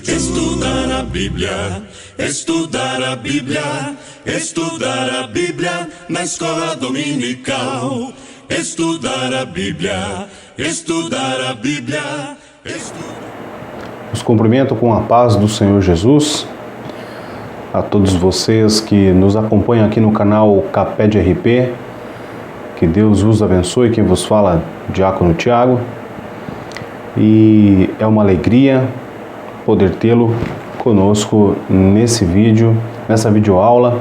Estudar a Bíblia, estudar a Bíblia, estudar a Bíblia na escola dominical. Estudar a Bíblia, estudar a Bíblia. Os cumprimento com a paz do Senhor Jesus. A todos vocês que nos acompanham aqui no canal Café de RP, que Deus vos abençoe. Quem vos fala, Diácono Tiago. E é uma alegria poder tê-lo conosco nesse vídeo, nessa videoaula,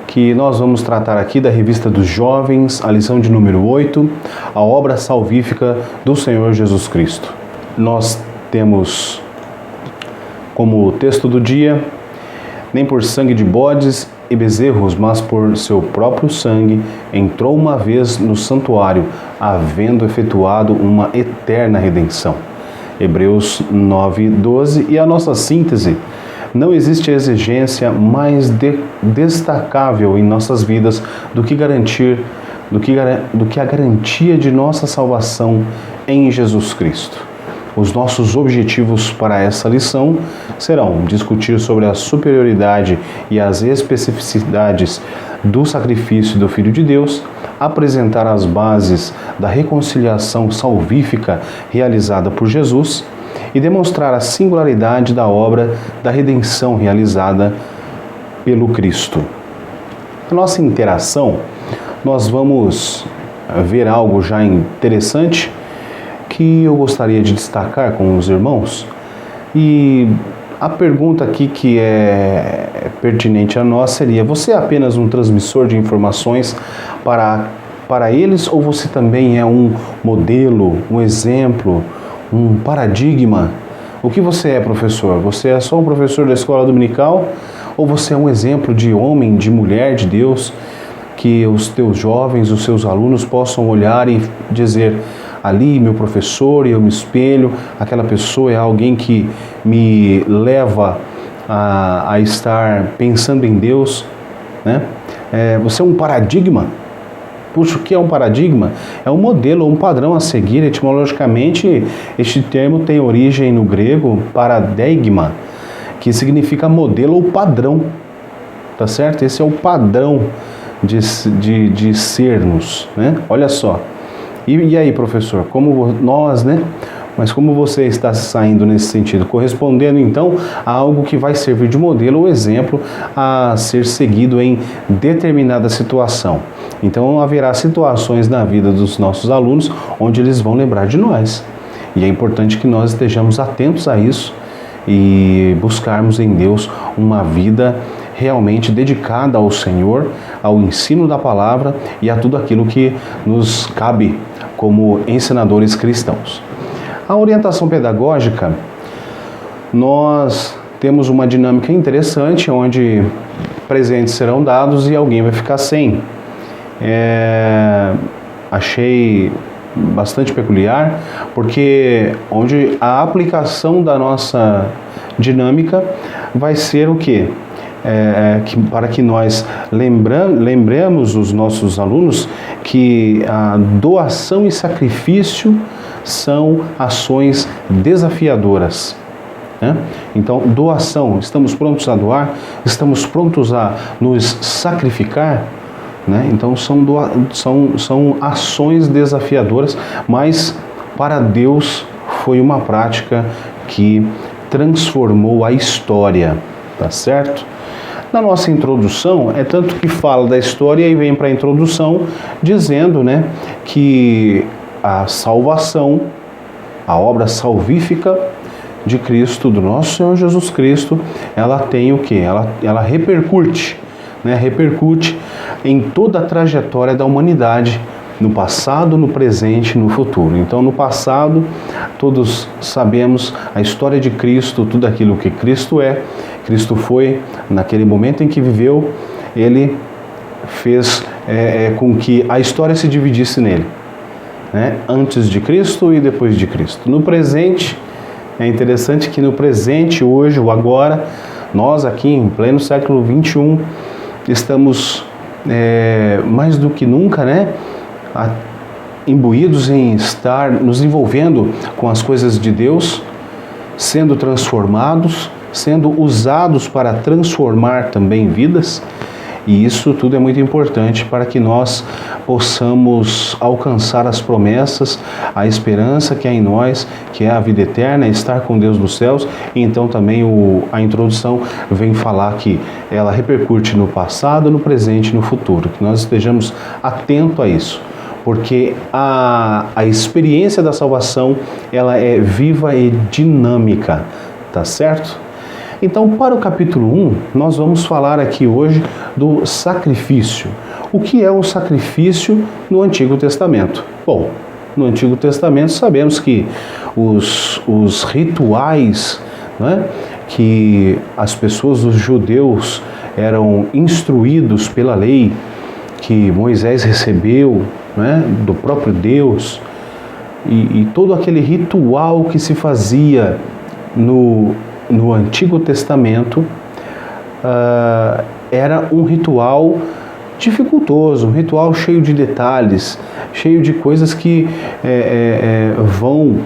que nós vamos tratar aqui da Revista dos Jovens, a lição de número 8, a obra salvífica do Senhor Jesus Cristo. Nós temos como texto do dia: nem por sangue de bodes e bezerros, mas por seu próprio sangue, entrou uma vez no santuário, havendo efetuado uma eterna redenção. Hebreus 9:12. E a nossa síntese: não existe exigência mais destacável em nossas vidas do que a garantia de nossa salvação em Jesus Cristo. Os nossos objetivos para essa lição serão discutir sobre a superioridade e as especificidades do sacrifício do Filho de Deus, apresentar as bases da reconciliação salvífica realizada por Jesus e demonstrar a singularidade da obra da redenção realizada pelo Cristo. Na nossa interação, nós vamos ver algo já interessante que eu gostaria de destacar com os irmãos. E a pergunta aqui que é pertinente a nós seria: você é apenas um transmissor de informações para eles, ou você também é um modelo, um exemplo, um paradigma? O que você é, professor? Você é só um professor da escola dominical, ou você é um exemplo de homem, de mulher de Deus, que os teus jovens, os seus alunos possam olhar e dizer: ali, meu professor, e eu me espelho, aquela pessoa é alguém que me leva a estar pensando em Deus, né? Você é um paradigma. Puxa, o que é um paradigma? É um modelo, um padrão a seguir. Etimologicamente, este termo tem origem no grego paradigma, que significa modelo ou padrão, tá certo? Esse é o padrão de sermos, né? Olha só. E aí, professor, como nós, né? Mas como você está saindo nesse sentido? Correspondendo, então, a algo que vai servir de modelo ou exemplo a ser seguido em determinada situação. Então, haverá situações na vida dos nossos alunos onde eles vão lembrar de nós. E é importante que nós estejamos atentos a isso e buscarmos em Deus uma vida realmente dedicada ao Senhor, ao ensino da palavra e a tudo aquilo que nos cabe como ensinadores cristãos. A orientação pedagógica, nós temos uma dinâmica interessante, onde presentes serão dados e alguém vai ficar sem. Achei bastante peculiar, porque onde a aplicação da nossa dinâmica vai ser o quê? Para que nós lembremos os nossos alunos que a doação e sacrifício são ações desafiadoras, né? Então, doação, estamos prontos a doar, estamos prontos a nos sacrificar, né? Então, são ações desafiadoras, mas para Deus foi uma prática que transformou a história, tá certo? Na nossa introdução, é tanto que fala da história e vem para a introdução dizendo, né, que a salvação, a obra salvífica de Cristo, do nosso Senhor Jesus Cristo, ela tem o quê? Ela repercute, né, repercute em toda a trajetória da humanidade, no passado, no presente e no futuro. Então, no passado, todos sabemos a história de Cristo, tudo aquilo que Cristo é. Cristo foi, naquele momento em que viveu, ele fez com que a história se dividisse nele, né? Antes de Cristo e depois de Cristo. No presente, é interessante que no presente, hoje, o agora, nós aqui em pleno século XXI, estamos mais do que nunca, né, imbuídos em estar nos envolvendo com as coisas de Deus, sendo transformados, sendo usados para transformar também vidas. E isso tudo é muito importante para que nós possamos alcançar as promessas, a esperança que há em nós, que é a vida eterna, estar com Deus nos céus. E então também a introdução vem falar que ela repercute no passado, no presente e no futuro. Que nós estejamos atentos a isso, porque a experiência da salvação ela é viva e dinâmica, tá certo? Então, para o capítulo 1, nós vamos falar aqui hoje do sacrifício. O que é um sacrifício no Antigo Testamento? Bom, no Antigo Testamento sabemos que os rituais, né, que as pessoas, os judeus, eram instruídos pela lei que Moisés recebeu, né, do próprio Deus, e todo aquele ritual que se fazia no Antigo Testamento era um ritual dificultoso, um ritual cheio de detalhes, cheio de coisas que vão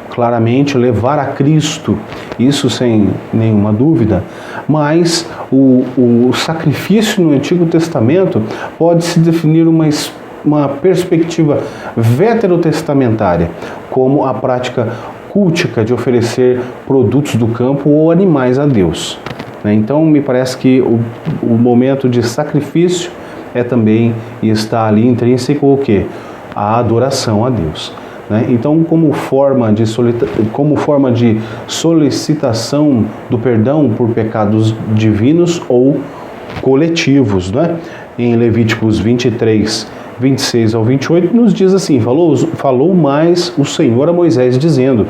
claramente levar a Cristo, isso sem nenhuma dúvida. Mas o sacrifício no Antigo Testamento pode se definir uma perspectiva veterotestamentária, como a prática cultica de oferecer produtos do campo ou animais a Deus. Então, me parece que o momento de sacrifício é também, e está ali intrínseco o quê? A adoração a Deus. Então, como forma de solicitação do perdão por pecados divinos ou coletivos, em Levíticos 23, 26 ao 28, nos diz assim: falou mais o Senhor a Moisés, dizendo: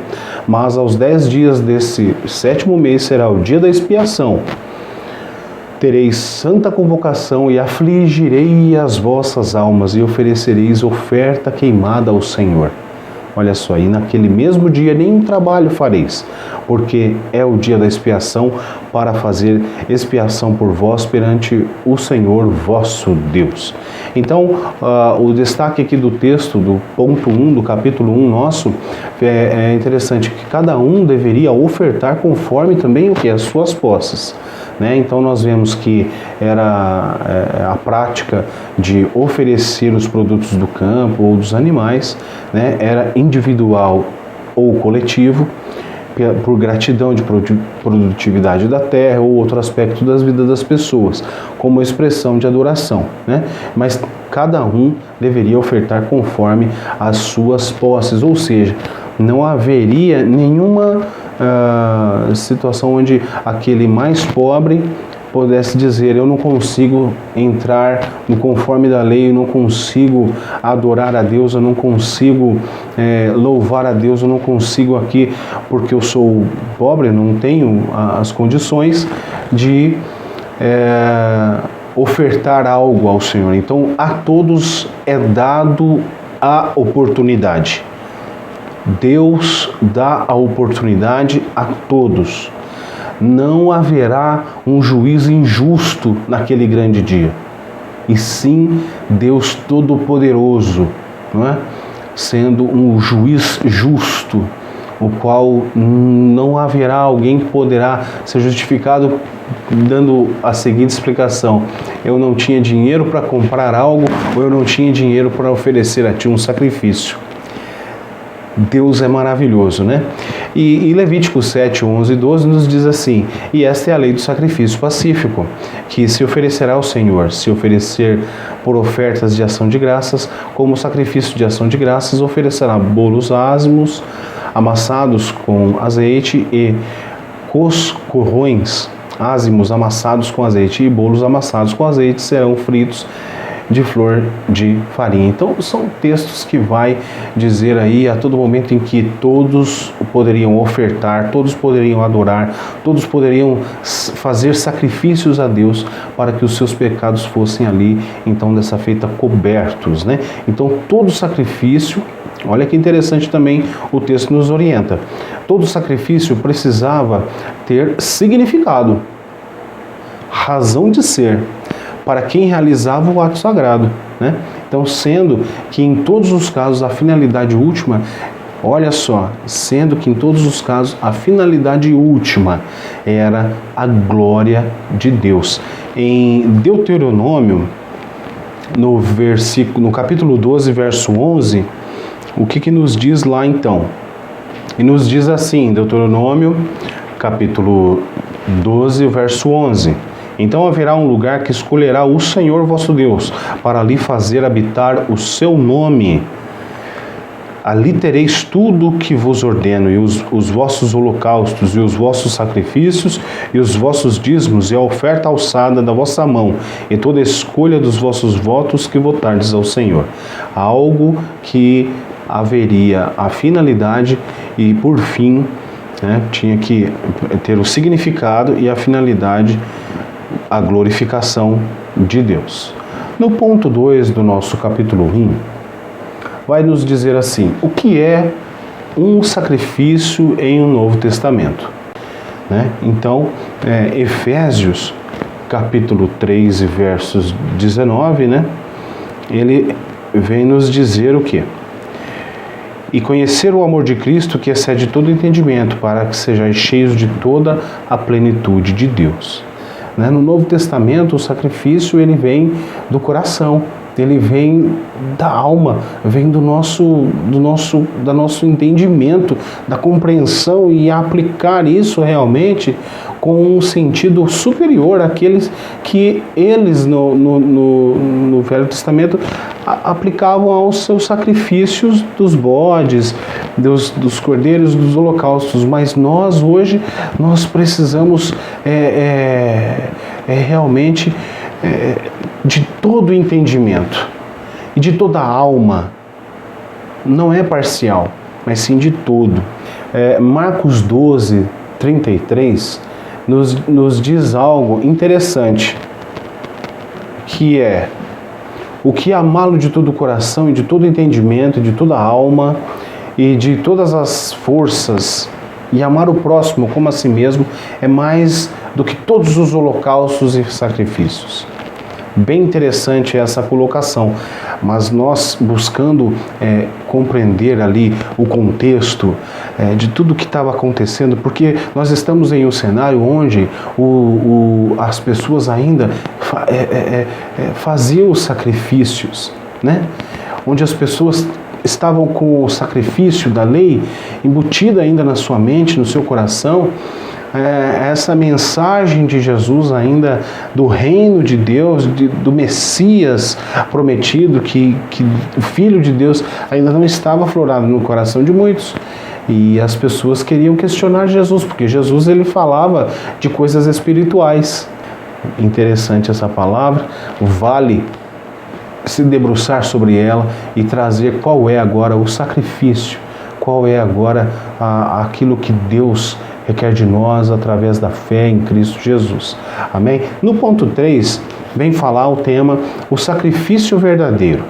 mas aos 10 dias desse 7º mês será o dia da expiação. Tereis santa convocação e afligirei as vossas almas e oferecereis oferta queimada ao Senhor. Olha só, e naquele mesmo dia nenhum trabalho fareis, porque é o dia da expiação, para fazer expiação por vós perante o Senhor vosso Deus. Então, o destaque aqui do texto, do ponto 1, do capítulo 1 nosso, é interessante, que cada um deveria ofertar conforme também o que? As suas posses. Então nós vemos que era a prática de oferecer os produtos do campo ou dos animais, era individual ou coletivo, por gratidão de produtividade da terra ou outro aspecto das vidas das pessoas, como expressão de adoração, Mas cada um deveria ofertar conforme as suas posses, ou seja, não haveria nenhuma situação onde aquele mais pobre pudesse dizer: eu não consigo entrar no conforme da lei, eu não consigo adorar a Deus, eu não consigo louvar a Deus, eu não consigo aqui porque eu sou pobre, eu não tenho as condições de ofertar algo ao Senhor. Então, a todos é dado a oportunidade. Deus dá a oportunidade a todos. Não haverá um juiz injusto naquele grande dia, e sim Deus Todo-Poderoso, sendo um juiz justo, o qual não haverá alguém que poderá ser justificado dando a seguinte explicação: eu não tinha dinheiro para comprar algo, ou eu não tinha dinheiro para oferecer a ti um sacrifício. Deus é maravilhoso, E Levíticos 7, 11 e 12 nos diz assim: e esta é a lei do sacrifício pacífico, que se oferecerá ao Senhor, se oferecer por ofertas de ação de graças, como sacrifício de ação de graças, oferecerá bolos ázimos, amassados com azeite, e coscorrões ázimos amassados com azeite, e bolos amassados com azeite serão fritos de flor de farinha. Então, são textos que vai dizer aí a todo momento em que todos poderiam ofertar, todos poderiam adorar, todos poderiam fazer sacrifícios a Deus para que os seus pecados fossem ali, então, dessa feita cobertos, Então, todo sacrifício, olha que interessante também o texto nos orienta, todo sacrifício precisava ter significado, razão de ser, para quem realizava o ato sagrado, né? Então, sendo que em todos os casos a finalidade última, olha só, sendo que em todos os casos a finalidade última era a glória de Deus. Em Deuteronômio, no capítulo 12, verso 11, o que nos diz lá então? E nos diz assim, Deuteronômio, capítulo 12, verso 11: então haverá um lugar que escolherá o Senhor vosso Deus, para ali fazer habitar o seu nome. Ali tereis tudo o que vos ordeno, e os vossos holocaustos, e os vossos sacrifícios, e os vossos dízimos, e a oferta alçada da vossa mão, e toda a escolha dos vossos votos que votardes ao Senhor. Algo que haveria a finalidade e, por fim, né, tinha que ter o significado e a finalidade, a glorificação de Deus. No ponto 2 do nosso capítulo 1, vai nos dizer assim: o que é um sacrifício em um Novo Testamento, né? Então, Efésios, capítulo 3, versos 19, né? Ele vem nos dizer o quê? E conhecer o amor de Cristo, que excede todo entendimento, para que sejais cheios de toda a plenitude de Deus. Né? No Novo Testamento, o sacrifício ele vem do coração, ele vem da alma, vem do nosso entendimento, da compreensão, e aplicar isso realmente com um sentido superior àqueles que eles no Velho Testamento aplicavam aos seus sacrifícios dos bodes, dos cordeiros, dos holocaustos. Mas nós hoje, nós precisamos realmente de todo o entendimento e de toda a alma. Não é parcial, mas sim de todo. Marcos 12, 33 nos diz algo interessante, que é: o que amá-lo de todo o coração e de todo o entendimento, de toda a alma e de todas as forças, e amar o próximo como a si mesmo, é mais do que todos os holocaustos e sacrifícios. Bem interessante essa colocação, mas nós buscando compreender ali o contexto de tudo que estava acontecendo, porque nós estamos em um cenário onde as pessoas ainda faziam os sacrifícios, né? Onde as pessoas estavam com o sacrifício da lei embutida ainda na sua mente, no seu coração. Essa mensagem de Jesus ainda, do reino de Deus, do Messias prometido, que o Filho de Deus ainda não estava aflorado no coração de muitos. E as pessoas queriam questionar Jesus, porque Jesus ele falava de coisas espirituais. Interessante essa palavra, vale se debruçar sobre ela e trazer qual é agora o sacrifício, qual é agora aquilo que Deus requer de nós através da fé em Cristo Jesus. Amém? No ponto 3, vem falar o tema, o sacrifício verdadeiro.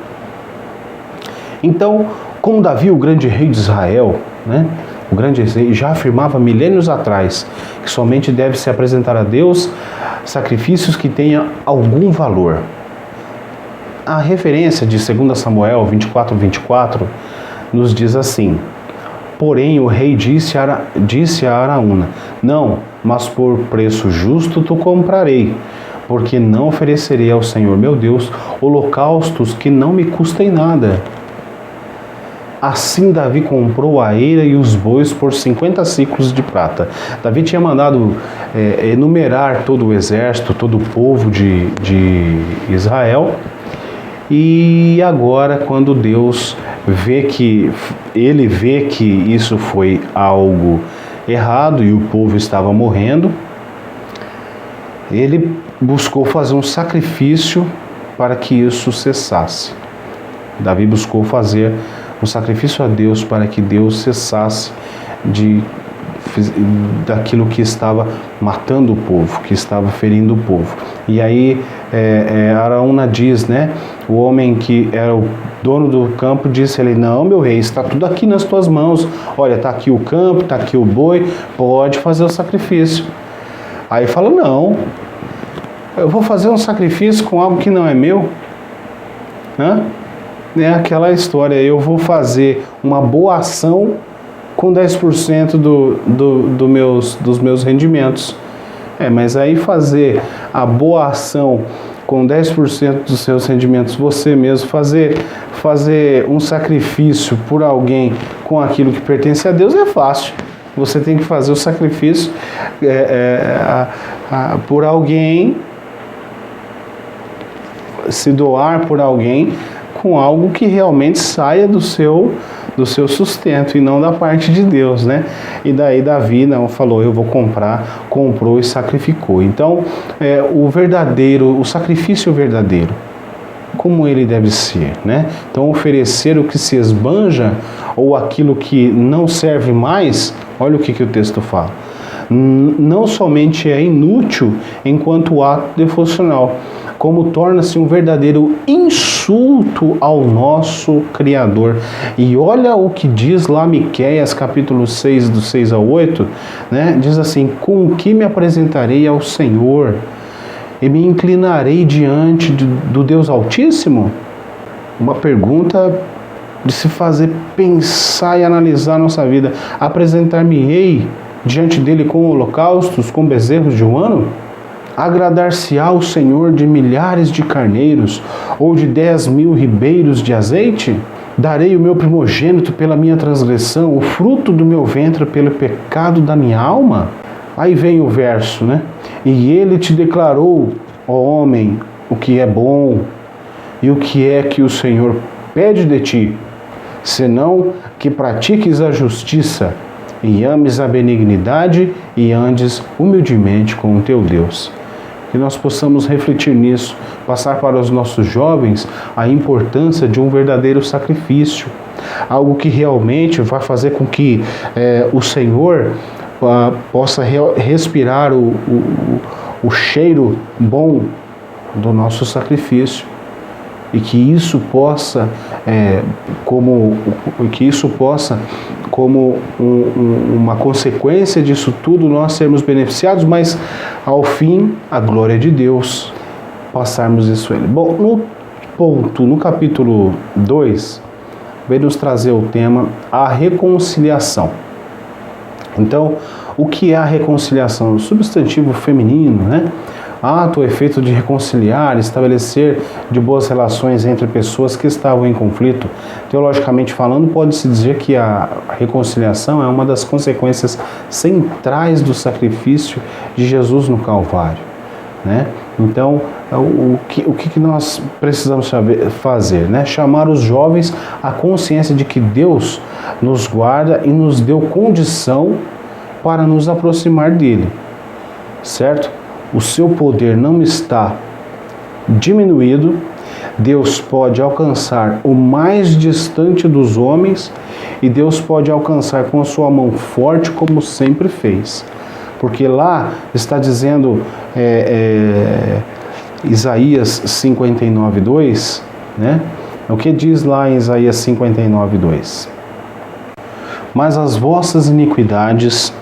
Então, como Davi, o grande rei de Israel, né, o grande rei, já afirmava milênios atrás que somente deve se apresentar a Deus sacrifícios que tenham algum valor. A referência de 2 Samuel 24:24 nos diz assim: porém o rei disse a Araúna: não, mas por preço justo tu comprarei, porque não oferecerei ao Senhor meu Deus holocaustos que não me custem nada. Assim Davi comprou a eira e os bois por 50 siclos de prata. Davi tinha mandado enumerar todo o exército, todo o povo de Israel. E agora, quando Deus vê que isso foi algo errado e o povo estava morrendo, ele buscou fazer um sacrifício para que isso cessasse. Davi buscou fazer um sacrifício a Deus para que Deus cessasse daquilo que estava matando o povo, que estava ferindo o povo. E aí Araúna diz, né, o homem que era o dono do campo disse ele: não, meu rei, está tudo aqui nas tuas mãos, olha, está aqui o campo, está aqui o boi, pode fazer o sacrifício. Aí fala: não, Eu vou fazer um sacrifício com algo que não é meu? É aquela história, eu vou fazer uma boa ação com 10% dos meus rendimentos. Mas aí fazer a boa ação com 10% dos seus rendimentos, você mesmo fazer um sacrifício por alguém com aquilo que pertence a Deus é fácil. Você tem que fazer o sacrifício por alguém, se doar por alguém com algo que realmente saia do seu sustento e não da parte de Deus, né? E daí Davi não falou, eu vou comprar, comprou e sacrificou. Então, o sacrifício verdadeiro, como ele deve ser, né? Então, oferecer o que se esbanja ou aquilo que não serve mais, olha o que o texto fala. Não somente é inútil enquanto ato devocional, como torna-se um verdadeiro insulto ao nosso Criador. E olha o que diz lá Miqueias, capítulo 6, do 6 ao 8, né? Diz assim, com o que me apresentarei ao Senhor e me inclinarei diante do Deus Altíssimo? Uma pergunta de se fazer pensar e analisar a nossa vida. Apresentar-me-ei diante dele com holocaustos, com bezerros de um ano? Agradar-se-á o Senhor de milhares de carneiros ou de 10.000 ribeiros de azeite? Darei o meu primogênito pela minha transgressão, o fruto do meu ventre pelo pecado da minha alma? Aí vem o verso, né? E ele te declarou, ó homem, o que é bom e o que é que o Senhor pede de ti, senão que pratiques a justiça e ames a benignidade e andes humildemente com o teu Deus. Que nós possamos refletir nisso, passar para os nossos jovens a importância de um verdadeiro sacrifício, algo que realmente vai fazer com que o Senhor possa respirar o cheiro bom do nosso sacrifício. E que isso possa, como uma consequência disso tudo, nós sermos beneficiados, mas ao fim, a glória de Deus, passarmos isso a Ele. Bom, no capítulo 2, vem nos trazer o tema a reconciliação. Então, o que é a reconciliação? O substantivo feminino, né? Ato ou efeito de reconciliar, estabelecer de boas relações entre pessoas que estavam em conflito. Teologicamente falando, pode-se dizer que a reconciliação é uma das consequências centrais do sacrifício de Jesus no Calvário, né? Então, o que nós precisamos fazer, né? Chamar os jovens à consciência de que Deus nos guarda e nos deu condição para nos aproximar dele, certo? O seu poder não está diminuído. Deus pode alcançar o mais distante dos homens e Deus pode alcançar com a sua mão forte, como sempre fez. Porque lá está dizendo Isaías 59:2, né? O que diz lá em Isaías 59:2? Mas as vossas iniquidades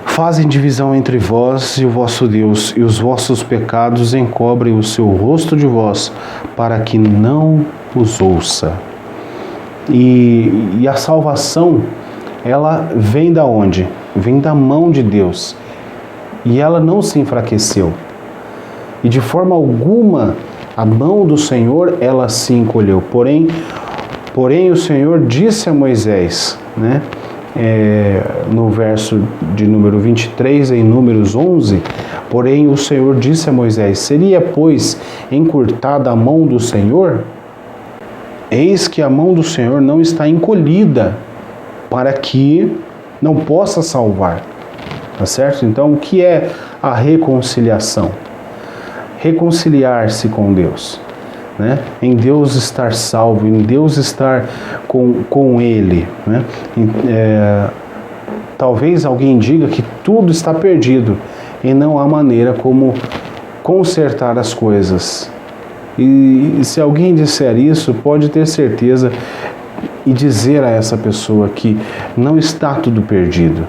fazem divisão entre vós e o vosso Deus, e os vossos pecados encobrem o seu rosto de vós, para que não os ouça. E a salvação, ela vem da onde? Vem da mão de Deus. E ela não se enfraqueceu. E de forma alguma, a mão do Senhor, ela se encolheu. Porém o Senhor disse a Moisés, né? No verso de número 23, em Números 11, porém o Senhor disse a Moisés, seria, pois, encurtada a mão do Senhor? Eis que a mão do Senhor não está encolhida, para que não possa salvar. Tá certo? Então, o que é a reconciliação? Reconciliar-se com Deus, né? Em Deus estar salvo, em Deus estar com Ele, né? Talvez alguém diga que tudo está perdido e não há maneira como consertar as coisas. E se alguém disser isso, pode ter certeza e dizer a essa pessoa que não está tudo perdido.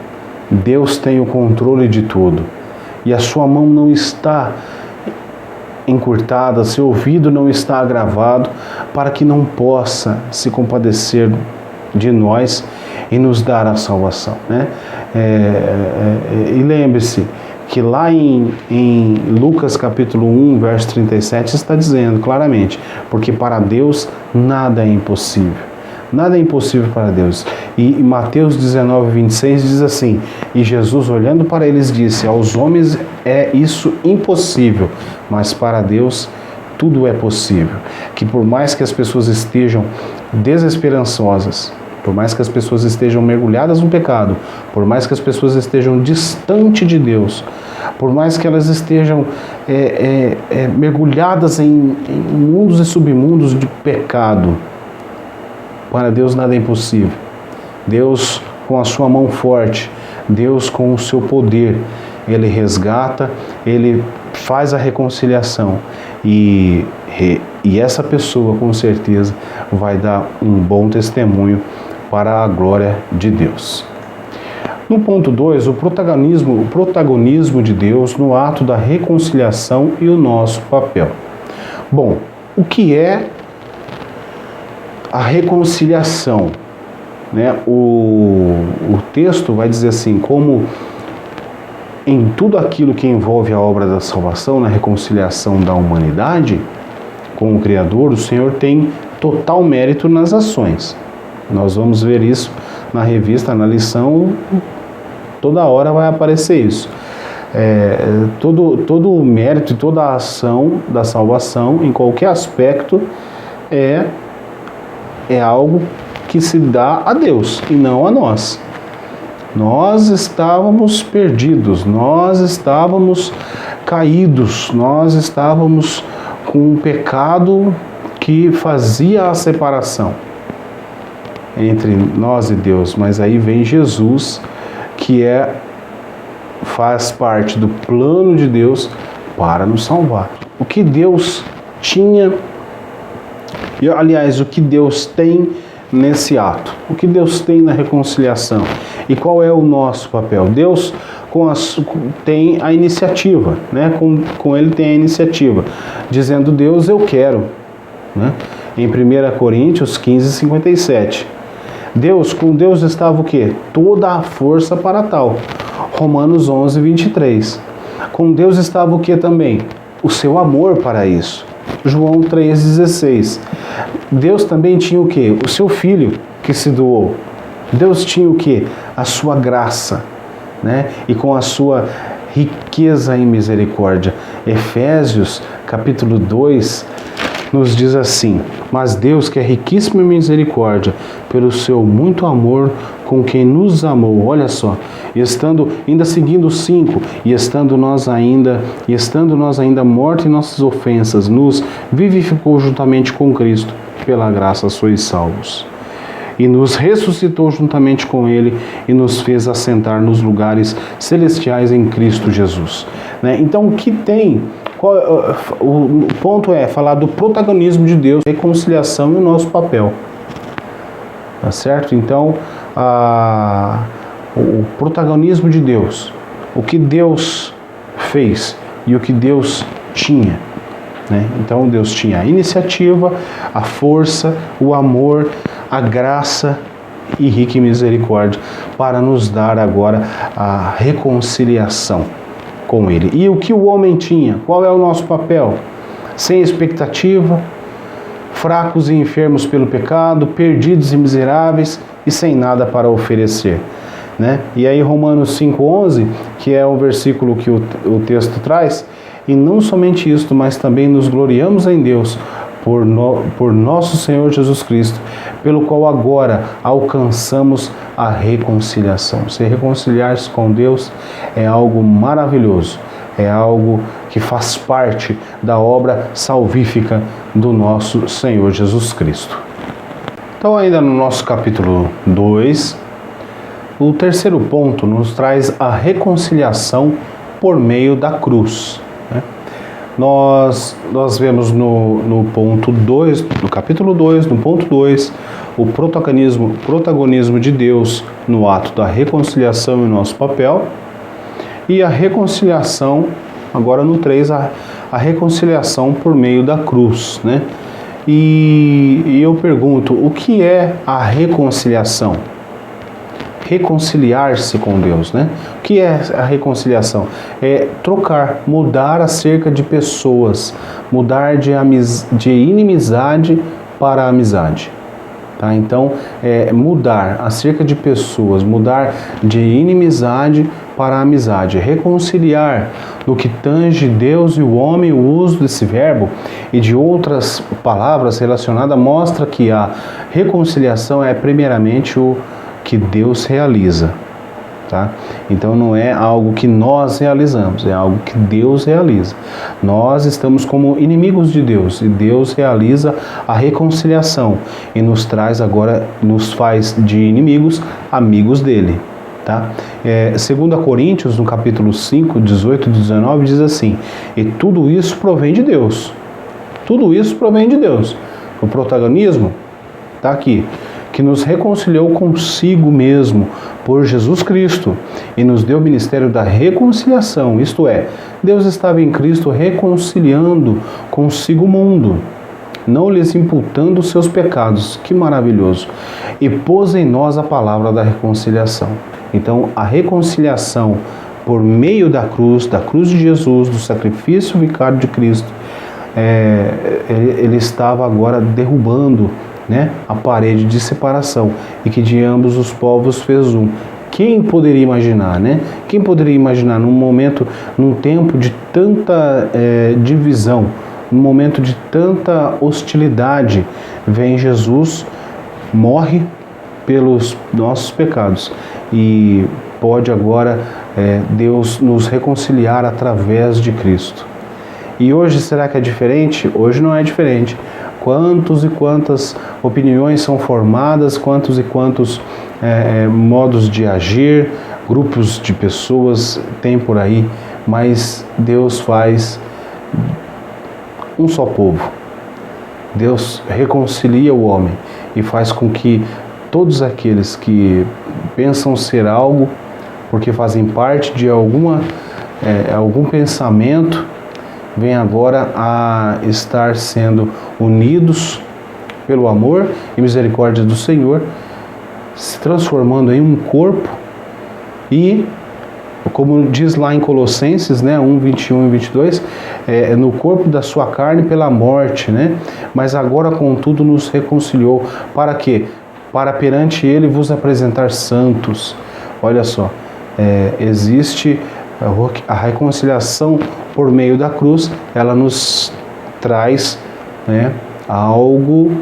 Deus tem o controle de tudo e a sua mão não está encurtada, seu ouvido não está agravado, para que não possa se compadecer de nós e nos dar a salvação, né? E lembre-se que lá em Lucas capítulo 1, verso 37, está dizendo claramente, porque para Deus nada é impossível. Nada é impossível para Deus. E Mateus 19, 26 diz assim, e Jesus olhando para eles disse, aos homens é isso impossível, mas para Deus tudo é possível. Que por mais que as pessoas estejam desesperançosas, por mais que as pessoas estejam mergulhadas no pecado, por mais que as pessoas estejam distante de Deus, por mais que elas estejam mergulhadas em mundos e submundos de pecado, para Deus nada é impossível. Deus com a sua mão forte, Deus com o seu poder, Ele resgata, Ele faz a reconciliação e essa pessoa com certeza vai dar um bom testemunho para a glória de Deus. No ponto 2, o protagonismo de Deus no ato da reconciliação e o nosso papel. Bom, o que é a reconciliação? Né? O texto vai dizer assim, como em tudo aquilo que envolve a obra da salvação, na reconciliação da humanidade com o Criador, o Senhor tem total mérito nas ações. Nós vamos ver isso na revista, na lição, toda hora vai aparecer isso. Todo o mérito e toda a ação da salvação, em qualquer aspecto, é algo que se dá a Deus e não a nós. Nós estávamos perdidos, nós estávamos caídos, nós estávamos com um pecado que fazia a separação entre nós e Deus, mas aí vem Jesus, que faz parte do plano de Deus para nos salvar. O que Deus tinha, aliás, o que Deus tem nesse ato, o que Deus tem na reconciliação e qual é o nosso papel? Deus tem a iniciativa, né? Com Ele tem a iniciativa, dizendo Deus eu quero, né? Em 1 Coríntios 15, 57. Com Deus estava o quê? Toda a força para tal. Romanos 11, 23. Com Deus estava o quê também? O seu amor para isso. João 3, 16. Deus também tinha o quê? O seu Filho que se doou. Deus tinha o quê? A sua graça, né? E com a sua riqueza em misericórdia. Efésios capítulo 2 nos diz assim, mas Deus que é riquíssimo em misericórdia, pelo seu muito amor com quem nos amou, olha só, ainda seguindo 5, e estando nós ainda mortos em nossas ofensas, nos vivificou juntamente com Cristo, pela graça sois salvos. E nos ressuscitou juntamente com Ele e nos fez assentar nos lugares celestiais em Cristo Jesus. Né? Então, o que tem... O ponto é falar do protagonismo de Deus, reconciliação e o nosso papel. Tá certo? Então, o protagonismo de Deus, o que Deus fez e o que Deus tinha. Né? Então, Deus tinha a iniciativa, a força, o amor, a graça e rica em misericórdia para nos dar agora a reconciliação com Ele. E o que o homem tinha? Qual é o nosso papel? Sem expectativa, fracos e enfermos pelo pecado, perdidos e miseráveis e sem nada para oferecer. Né? E aí Romanos 5,11, que é o versículo que o texto traz, e não somente isto, mas também nos gloriamos em Deus por nosso Senhor Jesus Cristo, pelo qual agora alcançamos a reconciliação. Se reconciliar-se com Deus é algo maravilhoso, é algo que faz parte da obra salvífica do nosso Senhor Jesus Cristo. Então, ainda no nosso capítulo 2, o terceiro ponto nos traz a reconciliação por meio da cruz. Nós vemos no ponto 2, no capítulo 2, no ponto 2, o protagonismo de Deus no ato da reconciliação e nosso papel, e a reconciliação agora no 3, a reconciliação por meio da cruz, né? E eu pergunto, o que é a reconciliação? Reconciliar-se com Deus, né? O que é a reconciliação? É trocar, mudar acerca de pessoas, mudar de inimizade para amizade. Tá? Então, mudar acerca de pessoas, mudar de inimizade para amizade, reconciliar no que tange Deus e o homem. O uso desse verbo e de outras palavras relacionadas mostra que a reconciliação é primeiramente o que Deus realiza. Tá? Então não é algo que nós realizamos, é algo que Deus realiza. Nós estamos como inimigos de Deus e Deus realiza a reconciliação e nos traz agora, nos faz de inimigos, amigos dele. Tá? 2 Coríntios, no capítulo 5, 18 e 19, diz assim: e tudo isso provém de Deus. Tudo isso provém de Deus. O protagonismo está aqui. Que nos reconciliou consigo mesmo por Jesus Cristo e nos deu o ministério da reconciliação, isto é, Deus estava em Cristo reconciliando consigo o mundo, não lhes imputando os seus pecados, que maravilhoso, e pôs em nós a palavra da reconciliação. Então, a reconciliação por meio da cruz de Jesus, do sacrifício vicário de Cristo, ele estava agora derrubando, né, a parede de separação e que de ambos os povos fez um. Quem poderia imaginar, né? Quem poderia imaginar num momento, num tempo de tanta divisão, num momento de tanta hostilidade, vem Jesus, morre pelos nossos pecados e pode agora Deus nos reconciliar através de Cristo. E hoje será que é diferente? Hoje não é diferente. Quantos e quantas opiniões são formadas, quantos e quantos modos de agir, grupos de pessoas tem por aí, mas Deus faz um só povo. Deus reconcilia o homem e faz com que todos aqueles que pensam ser algo, porque fazem parte de algum pensamento, vem agora a estar sendo unidos pelo amor e misericórdia do Senhor, se transformando em um corpo e, como diz lá em Colossenses, né, 1, 21 e 22, no corpo da sua carne pela morte, né? Mas agora, contudo, nos reconciliou. Para quê? Para perante Ele vos apresentar santos. Olha só, existe a reconciliação por meio da cruz, ela nos traz, né, algo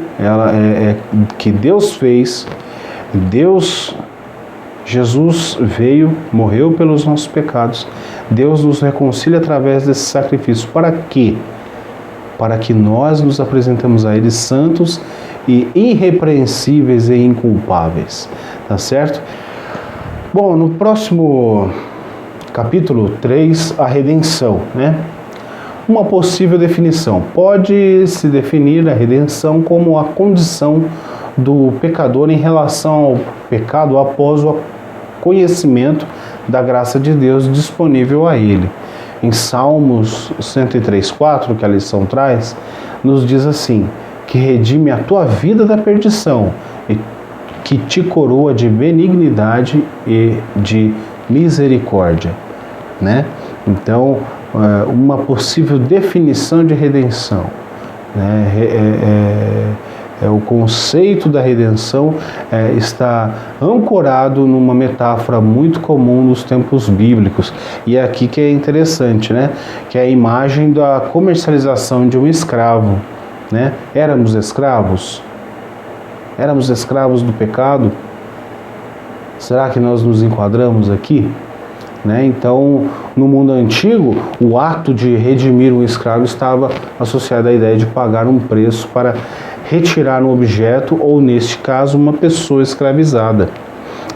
que Deus fez. Jesus veio, morreu pelos nossos pecados. Deus nos reconcilia através desse sacrifício. Para quê? Para que nós nos apresentemos a Ele santos e irrepreensíveis e inculpáveis. Tá certo? Bom, no próximo capítulo 3, a redenção, né? Uma possível definição. Pode-se definir a redenção como a condição do pecador em relação ao pecado após o conhecimento da graça de Deus disponível a ele. Em Salmos 103:4, que a lição traz, nos diz assim: que redime a tua vida da perdição e que te coroa de benignidade e de misericórdia, né? Então, uma possível definição de redenção, né? O conceito da redenção está ancorado numa metáfora muito comum nos tempos bíblicos, e é aqui que é interessante, né? Que é a imagem da comercialização de um escravo, né? Éramos escravos do pecado. Será que nós nos enquadramos aqui? Né? Então, no mundo antigo, o ato de redimir um escravo estava associado à ideia de pagar um preço para retirar um objeto, ou neste caso, uma pessoa escravizada,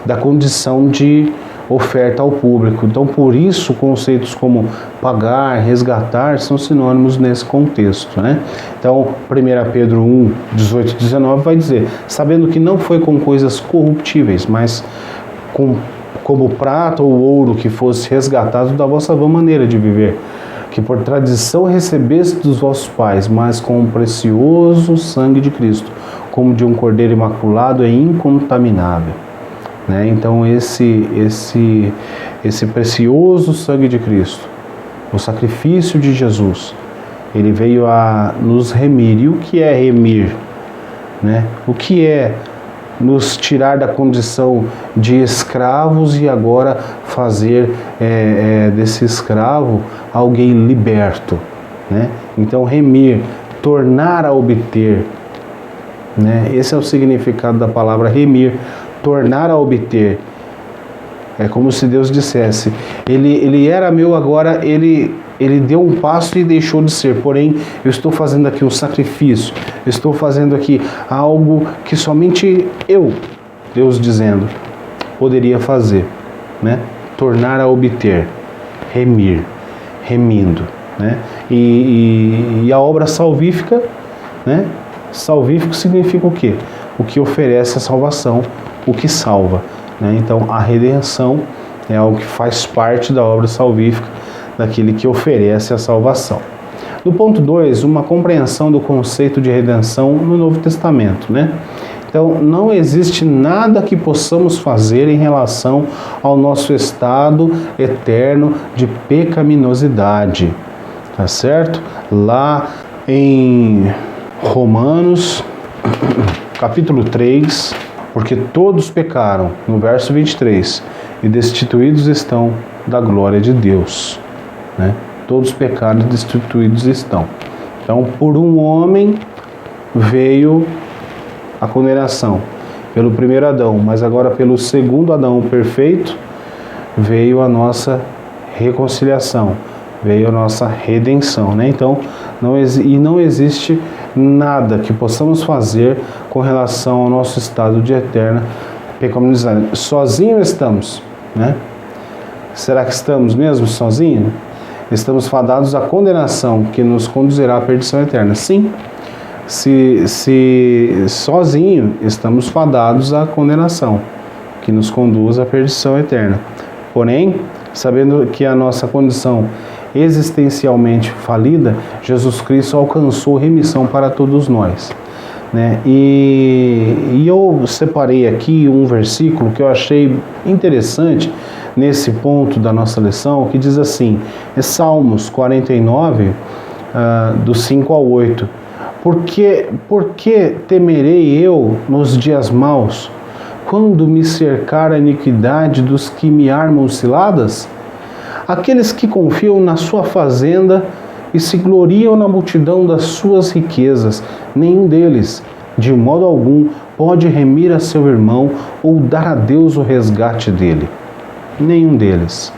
da condição de oferta ao público. Então, por isso, conceitos como pagar, resgatar, são sinônimos nesse contexto, né? Então, 1 Pedro 1, 18 e 19 vai dizer: sabendo que não foi com coisas corruptíveis, mas como prata ou ouro, que fosse resgatado da vossa vã maneira de viver, que por tradição recebeste dos vossos pais, mas com o precioso sangue de Cristo, como de um cordeiro imaculado e incontaminável. Né? Então esse precioso sangue de Cristo, o sacrifício de Jesus, ele veio a nos remir. E o que é remir? Né? O que é nos tirar da condição de escravos e agora fazer desse escravo alguém liberto? Né? Então remir, tornar a obter. Né? Esse é o significado da palavra remir, tornar a obter. É como se Deus dissesse, ele era meu, agora ele deu um passo e deixou de ser, porém eu estou fazendo aqui um sacrifício, eu estou fazendo aqui algo que somente eu, Deus dizendo, poderia fazer, né? Tornar a obter, remir, remindo, né? E a obra salvífica, né? Salvífico significa o quê? O que oferece a salvação, o que salva, né? Então a redenção é algo que faz parte da obra salvífica, daquele que oferece a salvação. No ponto 2, uma compreensão do conceito de redenção no Novo Testamento, né? Então, não existe nada que possamos fazer em relação ao nosso estado eterno de pecaminosidade, tá certo? Lá em Romanos, capítulo 3, porque todos pecaram, no verso 23, e destituídos estão da glória de Deus. Né? Todos pecaram e destituídos estão. Então, por um homem veio a condenação, pelo primeiro Adão, mas agora pelo segundo Adão perfeito, veio a nossa reconciliação, veio a nossa redenção. Né? Então, não existe nada que possamos fazer com relação ao nosso estado de eterna pecaminosidade. Sozinhos estamos, né? Será que estamos mesmo sozinhos? Estamos fadados à condenação, que nos conduzirá à perdição eterna. Sim, se sozinho, estamos fadados à condenação, que nos conduz à perdição eterna. Porém, sabendo que a nossa condição existencialmente falida, Jesus Cristo alcançou remissão para todos nós. Né? E eu separei aqui um versículo que eu achei interessante nesse ponto da nossa lição, que diz assim, é Salmos 49, do 5 ao 8. Por que temerei eu nos dias maus, quando me cercar a iniquidade dos que me armam ciladas? Aqueles que confiam na sua fazenda e se gloriam na multidão das suas riquezas, nenhum deles, de modo algum, pode remir a seu irmão ou dar a Deus o resgate dele. Nenhum deles,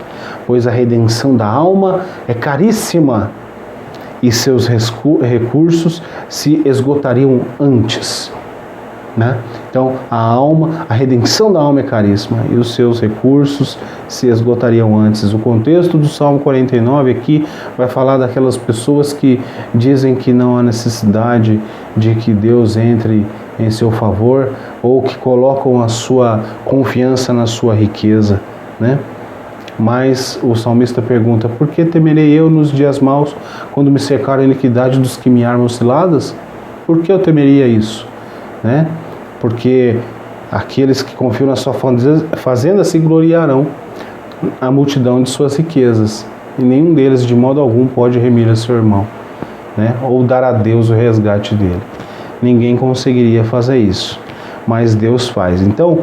pois a redenção da alma é caríssima e seus recursos se esgotariam antes. Né? Então, a redenção da alma é caríssima e os seus recursos se esgotariam antes. O contexto do Salmo 49 aqui vai falar daquelas pessoas que dizem que não há necessidade de que Deus entre em seu favor ou que colocam a sua confiança na sua riqueza, né? Mas o salmista pergunta, por que temerei eu nos dias maus, quando me cercar a iniquidade dos que me armam ciladas? Por que eu temeria isso? Né? Porque aqueles que confiam na sua fazenda se gloriarão a multidão de suas riquezas, e nenhum deles de modo algum pode remir a seu irmão, né? Ou dar a Deus o resgate dele. Ninguém conseguiria fazer isso, mas Deus faz. Então,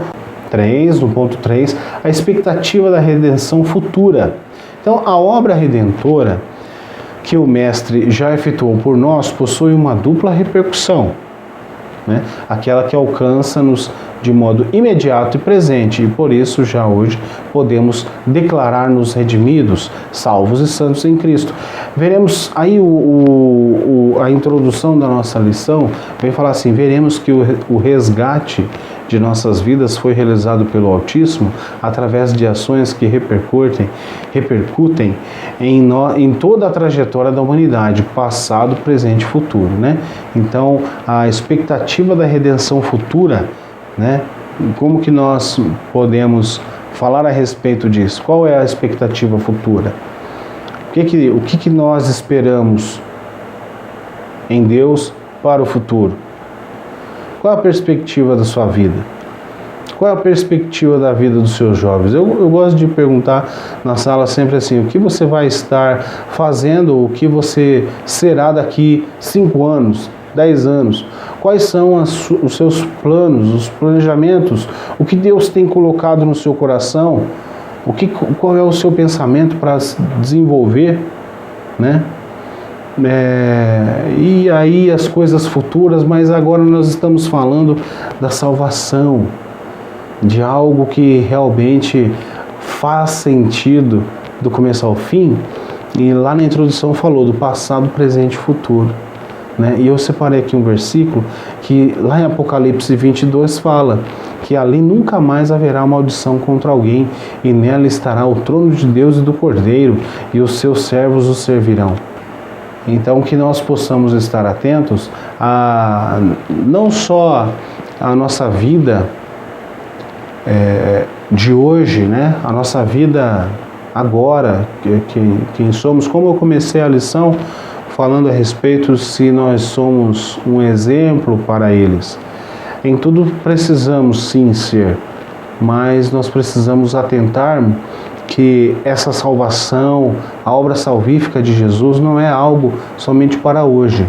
no ponto 3, a expectativa da redenção futura. Então, a obra redentora que o Mestre já efetuou por nós possui uma dupla repercussão, né? Aquela que alcança-nos de modo imediato e presente, e por isso já hoje podemos declarar-nos redimidos, salvos e santos em Cristo. Veremos aí a introdução da nossa lição, vem falar assim, veremos que o resgate de nossas vidas foi realizado pelo Altíssimo através de ações que repercutem em toda a trajetória da humanidade, passado, presente e futuro, né? Então, a expectativa da redenção futura, né? Como que nós podemos falar a respeito disso? Qual é a expectativa futura? O que nós esperamos em Deus para o futuro? Qual a perspectiva da sua vida? Qual é a perspectiva da vida dos seus jovens? Eu gosto de perguntar na sala sempre assim, o que você vai estar fazendo, o que você será daqui 5 anos, 10 anos? Quais são os seus planos, os planejamentos? O que Deus tem colocado no seu coração? Qual é o seu pensamento para desenvolver, né? E aí as coisas futuras, mas agora nós estamos falando da salvação, de algo que realmente faz sentido do começo ao fim. E lá na introdução falou do passado, presente e futuro, né? E eu separei aqui um versículo que lá em Apocalipse 22 fala que ali nunca mais haverá maldição contra alguém, e nela estará o trono de Deus e do Cordeiro, e os seus servos o servirão. Então que nós possamos estar atentos a não só a nossa vida de hoje, né? A nossa vida agora, quem somos, como eu comecei a lição falando a respeito se nós somos um exemplo para eles. Em tudo precisamos sim ser, mas nós precisamos atentar que essa salvação, a obra salvífica de Jesus não é algo somente para hoje.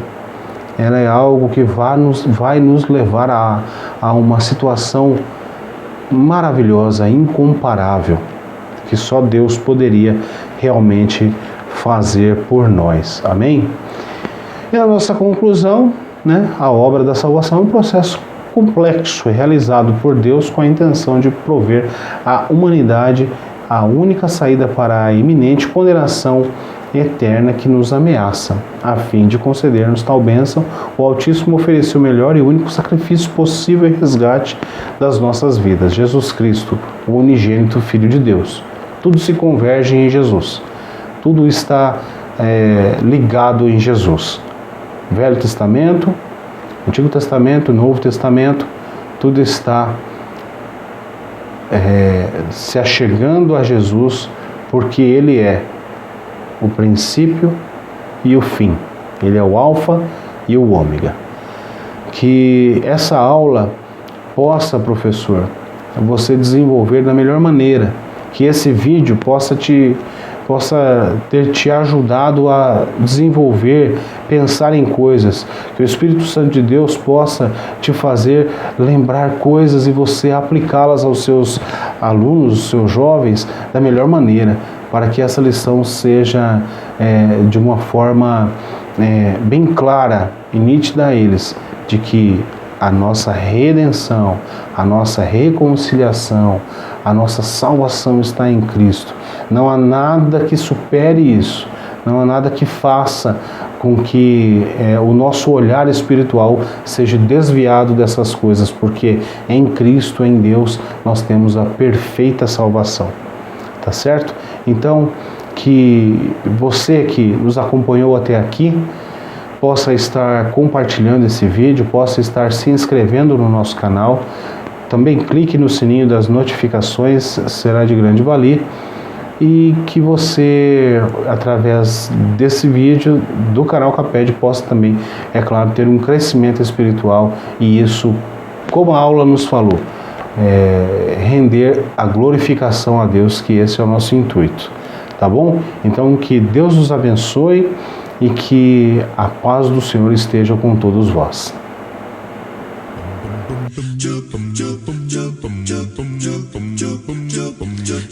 Ela é algo que vai nos levar a uma situação maravilhosa, incomparável, que só Deus poderia realmente fazer por nós. Amém? E a nossa conclusão, né? A obra da salvação é um processo complexo, realizado por Deus com a intenção de prover à humanidade a única saída para a iminente condenação eterna que nos ameaça. A fim de conceder-nos tal bênção, o Altíssimo ofereceu o melhor e único sacrifício possível e resgate das nossas vidas, Jesus Cristo, o unigênito Filho de Deus. Tudo se converge em Jesus. Tudo está ligado em Jesus. Velho Testamento, Antigo Testamento, Novo Testamento, tudo está se achegando a Jesus, porque Ele é o princípio e o fim. Ele é o alfa e o ômega. Que essa aula possa, professor, você desenvolver da melhor maneira. Que esse vídeo possa ter te ajudado a desenvolver, pensar em coisas. Que o Espírito Santo de Deus possa te fazer lembrar coisas e você aplicá-las aos seus alunos, aos seus jovens, da melhor maneira, para que essa lição seja de uma forma bem clara e nítida a eles, de que a nossa redenção, a nossa reconciliação, a nossa salvação está em Cristo. Não há nada que supere isso, não há nada que faça com que o nosso olhar espiritual seja desviado dessas coisas, porque em Cristo, em Deus, nós temos a perfeita salvação. Tá certo? Então, que você que nos acompanhou até aqui possa estar compartilhando esse vídeo, possa estar se inscrevendo no nosso canal. Também clique no sininho das notificações, será de grande valia. E que você, através desse vídeo do canal Caped, possa também, é claro, ter um crescimento espiritual. E isso, como a aula nos falou, render a glorificação a Deus, que esse é o nosso intuito. Tá bom? Então, que Deus nos abençoe e que a paz do Senhor esteja com todos vós.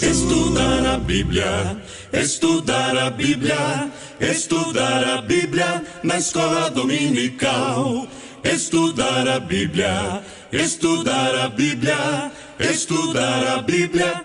Estudar a Bíblia, estudar a Bíblia, estudar a Bíblia na escola dominical. Estudar a Bíblia, estudar a Bíblia, estudar a Bíblia.